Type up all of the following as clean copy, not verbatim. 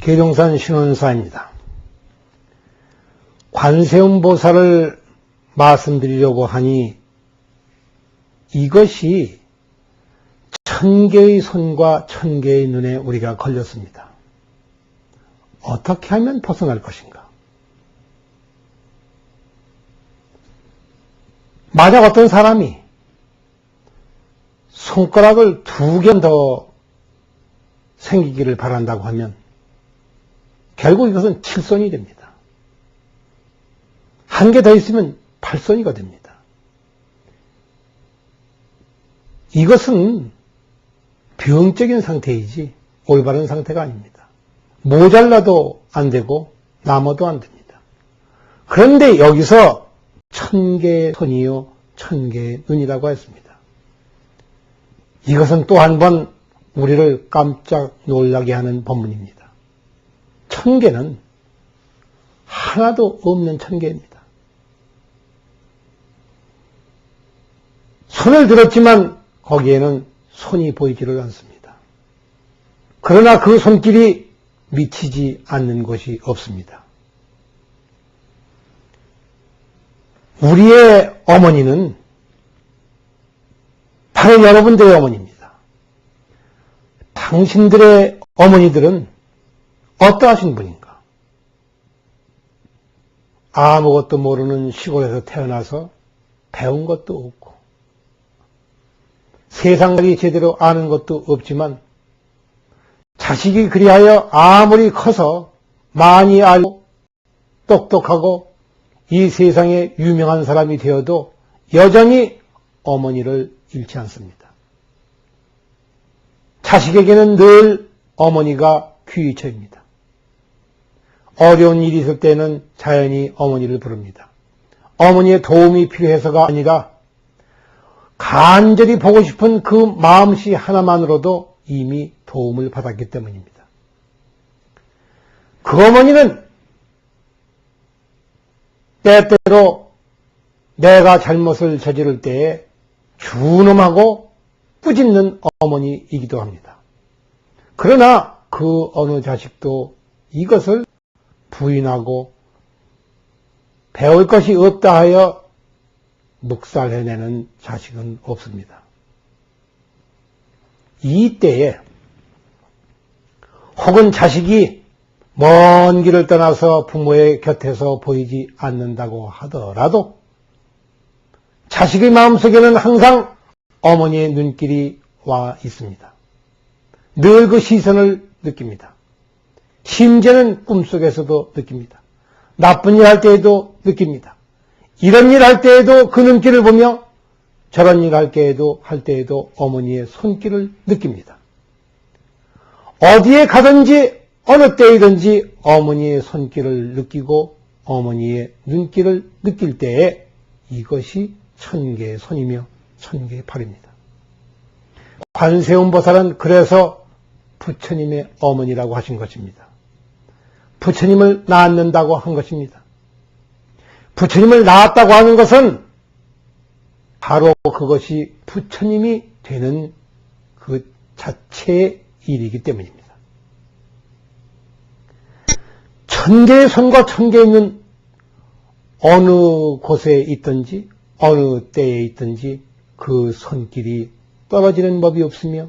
계룡산 신원사입니다. 관세음보살을 말씀드리려고 하니 이것이 천개의 손과 천개의 눈에 우리가 걸렸습니다. 어떻게 하면 벗어날 것인가? 만약 어떤 사람이 손가락을 2개 더 생기기를 바란다고 하면 결국 이것은 7손이 됩니다. 1개 더 있으면 8손이가 됩니다. 이것은 병적인 상태이지 올바른 상태가 아닙니다. 모자라도 안 되고 남아도 안 됩니다. 그런데 여기서 1000개의 손이요 1000개의 눈이라고 했습니다. 이것은 또 한 번 우리를 깜짝 놀라게 하는 법문입니다. 1000개는 하나도 없는 1000개입니다. 손을 들었지만 거기에는 손이 보이지를 않습니다. 그러나 그 손길이 미치지 않는 곳이 없습니다. 우리의 어머니는 바로 여러분들의 어머니입니다. 당신들의 어머니들은 어떠하신 분인가? 아무것도 모르는 시골에서 태어나서 배운 것도 없고 세상을 제대로 아는 것도 없지만 자식이 그리하여 아무리 커서 많이 알고 똑똑하고 이 세상에 유명한 사람이 되어도 여전히 어머니를 잃지 않습니다. 자식에게는 늘 어머니가 귀처입니다. 어려운 일이 있을 때는 자연히 어머니를 부릅니다. 어머니의 도움이 필요해서가 아니라 간절히 보고 싶은 그 마음씨 하나만으로도 이미 도움을 받았기 때문입니다. 그 어머니는 때때로 내가 잘못을 저지를 때에 준엄하고 꾸짖는 어머니이기도 합니다. 그러나 그 어느 자식도 이것을 부인하고 배울 것이 없다 하여 묵살해내는 자식은 없습니다. 이때에 혹은 자식이 먼 길을 떠나서 부모의 곁에서 보이지 않는다고 하더라도 자식의 마음속에는 항상 어머니의 눈길이 와 있습니다. 늘 그 시선을 느낍니다. 심지어는 꿈속에서도 느낍니다. 나쁜 일 할 때에도 느낍니다. 이런 일 할 때에도 그 눈길을 보며 저런 일 할 때에도 어머니의 손길을 느낍니다. 어디에 가든지 어느 때이든지 어머니의 손길을 느끼고 어머니의 눈길을 느낄 때에 이것이 1000개의 손이며 1000개의 팔입니다. 관세음보살은 그래서 부처님의 어머니라고 하신 것입니다. 부처님을 낳는다고 한 것입니다. 부처님을 낳았다고 하는 것은 바로 그것이 부처님이 되는 그 자체의 일이기 때문입니다. 1000개의 손과 1000개의 눈, 어느 곳에 있든지 어느 때에 있든지 그 손길이 떨어지는 법이 없으며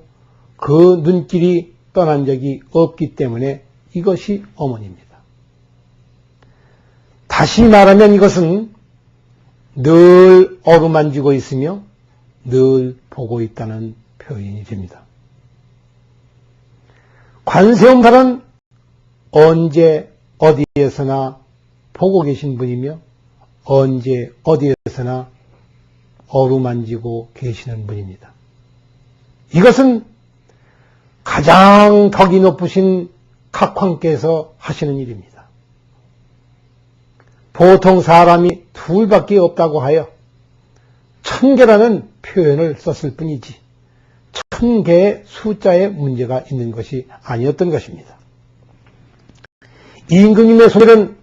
그 눈길이 떠난 적이 없기 때문에 이것이 어머니입니다. 다시 말하면 이것은 늘 어루만지고 있으며 늘 보고 있다는 표현이 됩니다. 관세음보살은 언제 어디에서나 보고 계신 분이며 언제 어디에서나 어루만지고 계시는 분입니다. 이것은 가장 덕이 높으신 각황께서 하시는 일입니다. 보통 사람이 둘밖에 없다고 하여 1000개라는 표현을 썼을 뿐이지 1000개의 숫자에 문제가 있는 것이 아니었던 것입니다. 임금님의 손길은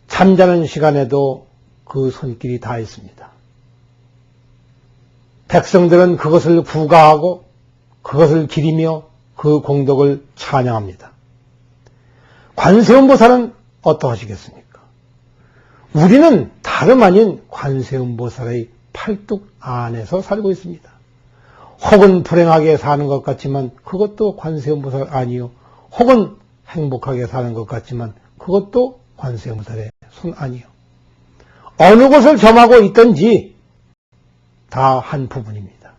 잠자는 시간에도 그 손길이 다 있습니다. 백성들은 그것을 부가하고 그것을 기리며 그 공덕을 찬양합니다. 관세음보살은 어떠하시겠습니까? 우리는 다름 아닌 관세음보살의 팔뚝 안에서 살고 있습니다. 혹은 불행하게 사는 것 같지만 그것도 관세음보살 아니요. 혹은 행복하게 사는 것 같지만 그것도 관세음보살의 손 아니요. 어느 곳을 점하고 있든지 다 한 부분입니다.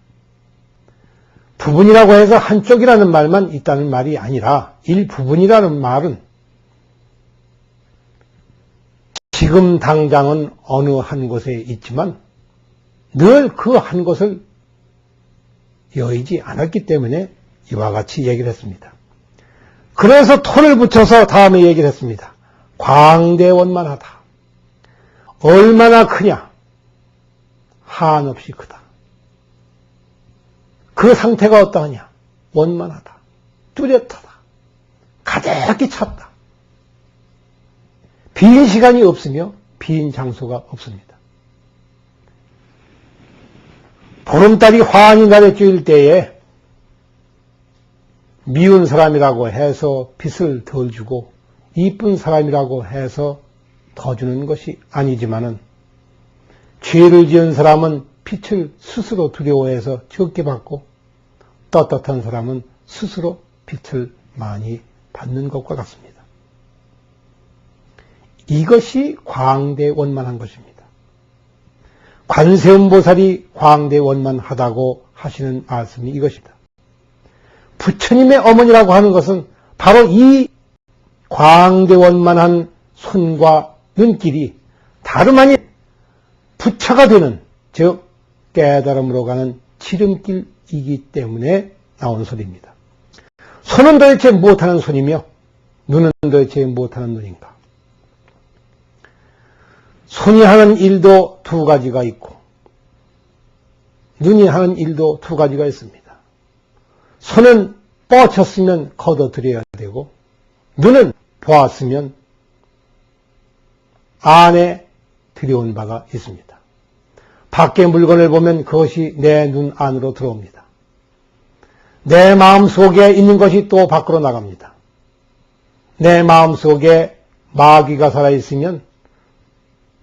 부분이라고 해서 한쪽이라는 말만 있다는 말이 아니라 일부분이라는 말은 지금 당장은 어느 한 곳에 있지만 늘 그 한 곳을 여의지 않았기 때문에 이와 같이 얘기를 했습니다. 그래서 토를 붙여서 다음에 얘기를 했습니다. 광대원만하다. 얼마나 크냐? 한없이 크다. 그 상태가 어떠하냐? 원만하다. 뚜렷하다. 가득히 찼다. 빈 시간이 없으며 빈 장소가 없습니다. 보름달이 환히 날에 쬐일 때에 미운 사람이라고 해서 빛을 덜 주고 이쁜 사람이라고 해서 더 주는 것이 아니지만은 죄를 지은 사람은 빛을 스스로 두려워해서 적게 받고 떳떳한 사람은 스스로 빛을 많이 받는 것과 같습니다. 이것이 광대원만한 것입니다. 관세음보살이 광대원만하다고 하시는 말씀이 이것입니다. 부처님의 어머니라고 하는 것은 바로 이 광대원만한 손과 눈길이 다름 아닌 부처가 되는, 즉 깨달음으로 가는 지름길이기 때문에 나온 소리입니다. 손은 도대체 무엇하는 손이며 눈은 도대체 무엇하는 눈인가? 손이 하는 일도 두 가지가 있고 눈이 하는 일도 두 가지가 있습니다. 손은 뻗쳤으면 걷어들여야 되고 눈은 보았으면 안에 들여온 바가 있습니다. 밖에 물건을 보면 그것이 내 눈 안으로 들어옵니다. 내 마음속에 있는 것이 또 밖으로 나갑니다. 내 마음속에 마귀가 살아있으면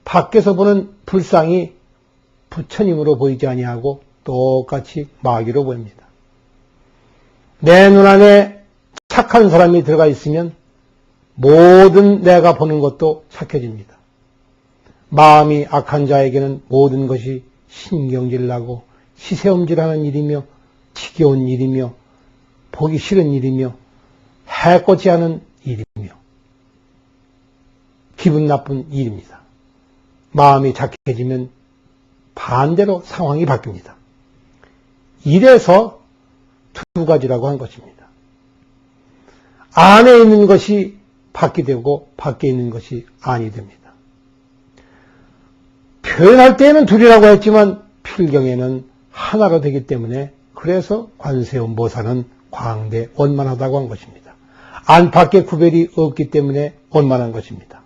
밖에서 보는 불상이 부처님으로 보이지 아니하고 똑같이 마귀로 보입니다. 내 눈 안에 착한 사람이 들어가 있으면 모든 내가 보는 것도 착해집니다. 마음이 악한 자에게는 모든 것이 신경질나고 시새움질하는 일이며 지겨운 일이며 보기 싫은 일이며 해코지 하는 일이며 기분 나쁜 일입니다. 마음이 착해지면 반대로 상황이 바뀝니다. 이래서 두 가지라고 한 것입니다. 안에 있는 것이 밖이 되고 밖에 있는 것이 안이 됩니다. 표현할 때에는 둘이라고 했지만 필경에는 하나가 되기 때문에 그래서 관세음보살은 광대원만하다고 한 것입니다. 안팎의 구별이 없기 때문에 원만한 것입니다.